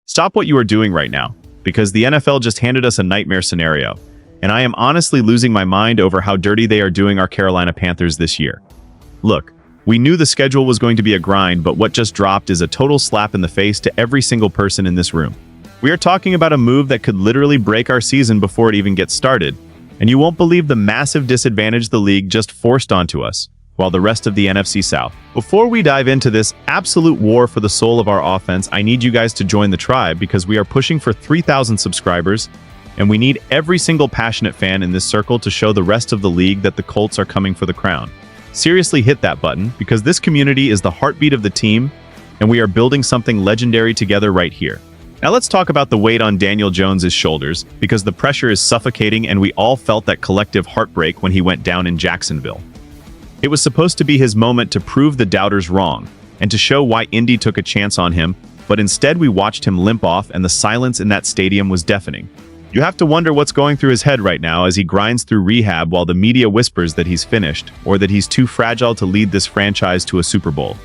Stop what you are doing right now, because the NFL just handed us a nightmare scenario, and I am honestly losing my mind over how dirty they are doing our Carolina Panthers this year. Look, we knew the schedule was going to be a grind, but what just dropped is a total slap in the face to every single person in this room. We are talking about a move that could literally break our season before it even gets started, and you won't believe the massive disadvantage the league just forced onto us, while the rest of the NFC South. Before we dive into this absolute war for the soul of our offense, I need you guys to join the tribe because we are pushing for 3,000 subscribers, and we need every single passionate fan in this circle to show the rest of the league that the Colts are coming for the crown. Seriously hit that button, because this community is the heartbeat of the team, and we are building something legendary together right here. Now let's talk about the weight on Daniel Jones's shoulders, because the pressure is suffocating and we all felt that collective heartbreak when he went down in Jacksonville. It was supposed to be his moment to prove the doubters wrong, and to show why Indy took a chance on him, but instead we watched him limp off and the silence in that stadium was deafening. You have to wonder what's going through his head right now as he grinds through rehab while the media whispers that he's finished, or that he's too fragile to lead this franchise to a Super Bowl.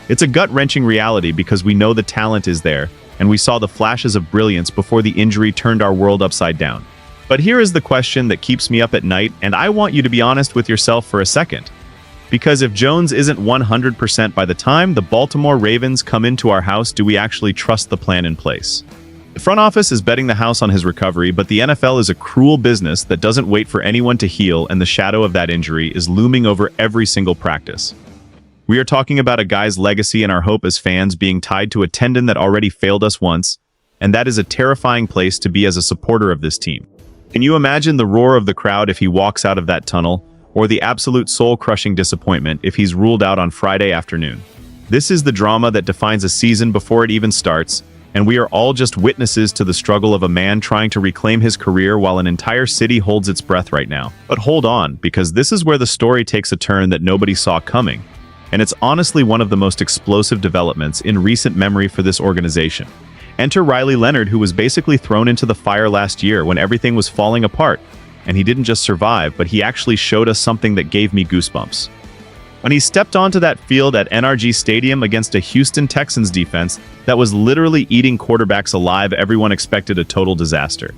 It's a gut-wrenching reality because we know the talent is there, and we saw the flashes of brilliance before the injury turned our world upside down. But here is the question that keeps me up at night, and I want you to be honest with yourself for a second. Because if Jones isn't 100% by the time the Baltimore Ravens come into our house, do we actually trust the plan in place? The front office is betting the house on his recovery, but the NFL is a cruel business that doesn't wait for anyone to heal, and the shadow of that injury is looming over every single practice. We are talking about a guy's legacy and our hope as fans being tied to a tendon that already failed us once, and that is a terrifying place to be as a supporter of this team. Can you imagine the roar of the crowd if he walks out of that tunnel, or the absolute soul-crushing disappointment if he's ruled out on Friday afternoon? This is the drama that defines a season before it even starts, and we are all just witnesses to the struggle of a man trying to reclaim his career while an entire city holds its breath right now. But hold on, because this is where the story takes a turn that nobody saw coming, and it's honestly one of the most explosive developments in recent memory for this organization. Enter Riley Leonard, who was basically thrown into the fire last year when everything was falling apart, and he didn't just survive, but he actually showed us something that gave me goosebumps. When he stepped onto that field at NRG Stadium against a Houston Texans defense that was literally eating quarterbacks alive, everyone expected a total disaster.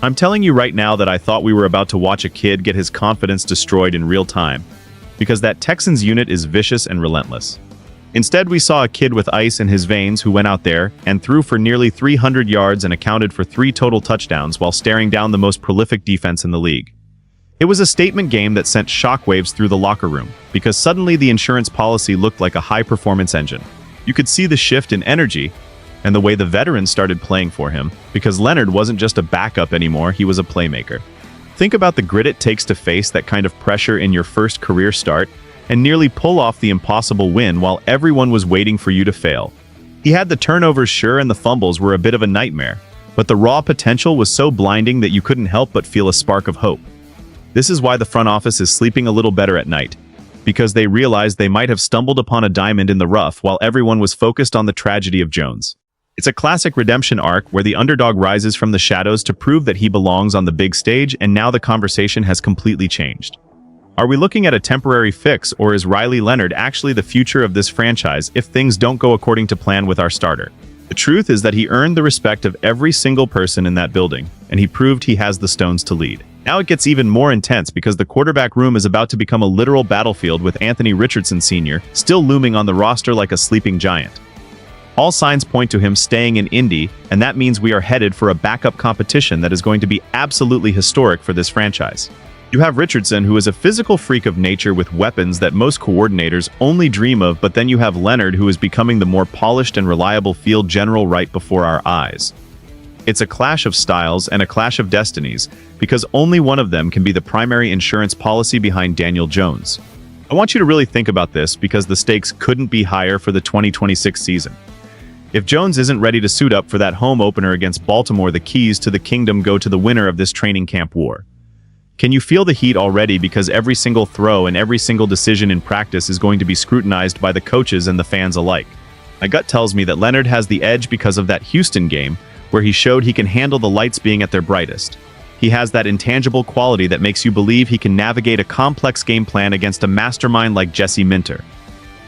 I'm telling you right now that I thought we were about to watch a kid get his confidence destroyed in real time, because that Texans unit is vicious and relentless. Instead, we saw a kid with ice in his veins who went out there and threw for nearly 300 yards and accounted for 3 total touchdowns while staring down the most prolific defense in the league. It was a statement game that sent shockwaves through the locker room, because suddenly the insurance policy looked like a high-performance engine. You could see the shift in energy and the way the veterans started playing for him, because Leonard wasn't just a backup anymore, he was a playmaker. Think about the grit it takes to face that kind of pressure in your first career start and nearly pull off the impossible win while everyone was waiting for you to fail. He had the turnovers, sure, and the fumbles were a bit of a nightmare, but the raw potential was so blinding that you couldn't help but feel a spark of hope. This is why the front office is sleeping a little better at night, because they realized they might have stumbled upon a diamond in the rough while everyone was focused on the tragedy of Jones. It's a classic redemption arc where the underdog rises from the shadows to prove that he belongs on the big stage, and now the conversation has completely changed. Are we looking at a temporary fix, or is Riley Leonard actually the future of this franchise if things don't go according to plan with our starter? The truth is that he earned the respect of every single person in that building, and he proved he has the stones to lead. Now it gets even more intense because the quarterback room is about to become a literal battlefield with Anthony Richardson Sr. still looming on the roster like a sleeping giant. All signs point to him staying in Indy, and that means we are headed for a backup competition that is going to be absolutely historic for this franchise. You have Richardson, who is a physical freak of nature with weapons that most coordinators only dream of, but then you have Leonard, who is becoming the more polished and reliable field general right before our eyes. It's a clash of styles and a clash of destinies, because only one of them can be the primary insurance policy behind Daniel Jones. I want you to really think about this, because the stakes couldn't be higher for the 2026 season. If Jones isn't ready to suit up for that home opener against Baltimore, the keys to the kingdom go to the winner of this training camp war. Can you feel the heat already, because every single throw and every single decision in practice is going to be scrutinized by the coaches and the fans alike? My gut tells me that Leonard has the edge because of that Houston game, where he showed he can handle the lights being at their brightest. He has that intangible quality that makes you believe he can navigate a complex game plan against a mastermind like Jesse Minter.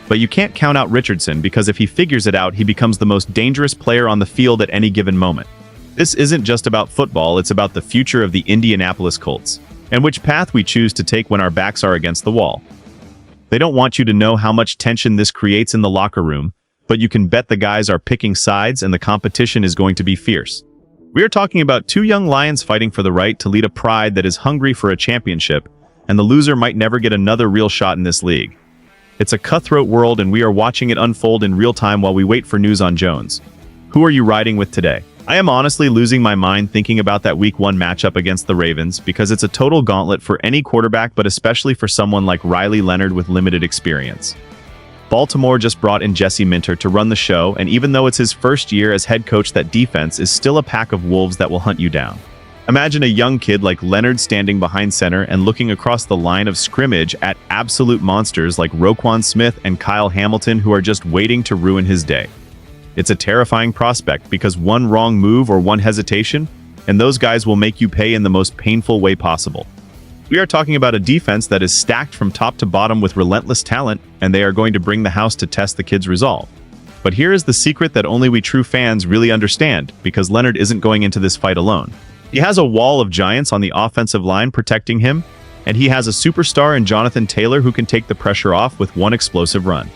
But you can't count out Richardson because if he figures it out, he becomes the most dangerous player on the field at any given moment. This isn't just about football, it's about the future of the Indianapolis Colts, and which path we choose to take when our backs are against the wall. They don't want you to know how much tension this creates in the locker room, but you can bet the guys are picking sides and the competition is going to be fierce. We are talking about two young lions fighting for the right to lead a pride that is hungry for a championship, and the loser might never get another real shot in this league. It's a cutthroat world and we are watching it unfold in real time while we wait for news on Jones. Who are you riding with today? I am honestly losing my mind thinking about that Week 1 matchup against the Ravens because it's a total gauntlet for any quarterback, but especially for someone like Riley Leonard with limited experience. Baltimore just brought in Jesse Minter to run the show, and even though it's his first year as head coach, that defense is still a pack of wolves that will hunt you down. Imagine a young kid like Leonard standing behind center and looking across the line of scrimmage at absolute monsters like Roquan Smith and Kyle Hamilton who are just waiting to ruin his day. It's a terrifying prospect because one wrong move or one hesitation, and those guys will make you pay in the most painful way possible. We are talking about a defense that is stacked from top to bottom with relentless talent, and they are going to bring the house to test the kid's resolve. But here is the secret that only we true fans really understand, because Leonard isn't going into this fight alone. He has a wall of giants on the offensive line protecting him, and he has a superstar in Jonathan Taylor who can take the pressure off with one explosive run.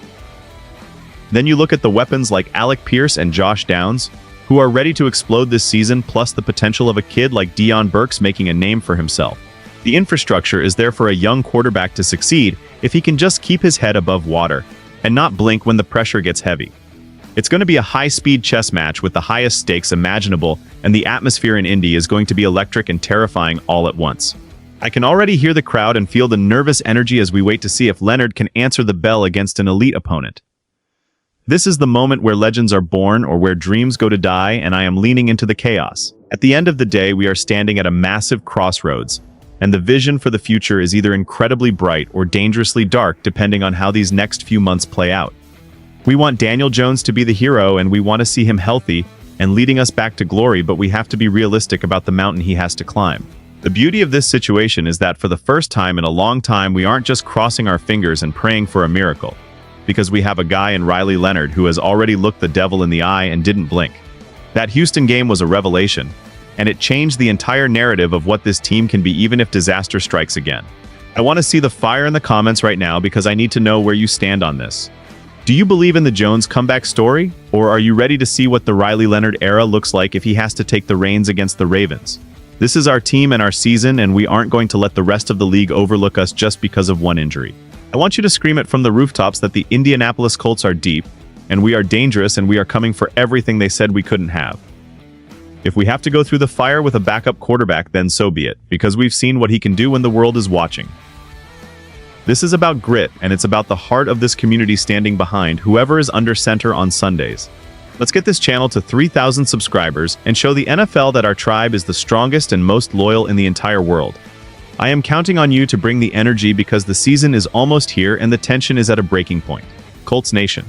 Then you look at the weapons like Alec Pierce and Josh Downs, who are ready to explode this season, plus the potential of a kid like Deion Burks making a name for himself. The infrastructure is there for a young quarterback to succeed if he can just keep his head above water and not blink when the pressure gets heavy. It's going to be a high-speed chess match with the highest stakes imaginable, and the atmosphere in Indy is going to be electric and terrifying all at once. I can already hear the crowd and feel the nervous energy as we wait to see if Leonard can answer the bell against an elite opponent. This is the moment where legends are born or where dreams go to die, and I am leaning into the chaos. At the end of the day, we are standing at a massive crossroads, and the vision for the future is either incredibly bright or dangerously dark depending on how these next few months play out. We want Daniel Jones to be the hero, and we want to see him healthy and leading us back to glory, but we have to be realistic about the mountain he has to climb. The beauty of this situation is that for the first time in a long time, we aren't just crossing our fingers and praying for a miracle, because we have a guy in Riley Leonard who has already looked the devil in the eye and didn't blink. That Houston game was a revelation, and it changed the entire narrative of what this team can be even if disaster strikes again. I want to see the fire in the comments right now because I need to know where you stand on this. Do you believe in the Jones comeback story, or are you ready to see what the Riley Leonard era looks like if he has to take the reins against the Ravens? This is our team and our season, and we aren't going to let the rest of the league overlook us just because of one injury. I want you to scream it from the rooftops that the Indianapolis Colts are deep, and we are dangerous, and we are coming for everything they said we couldn't have. If we have to go through the fire with a backup quarterback, then so be it, because we've seen what he can do when the world is watching. This is about grit, and it's about the heart of this community standing behind whoever is under center on Sundays. Let's get this channel to 3,000 subscribers and show the NFL that our tribe is the strongest and most loyal in the entire world. I am counting on you to bring the energy because the season is almost here and the tension is at a breaking point. Colts Nation.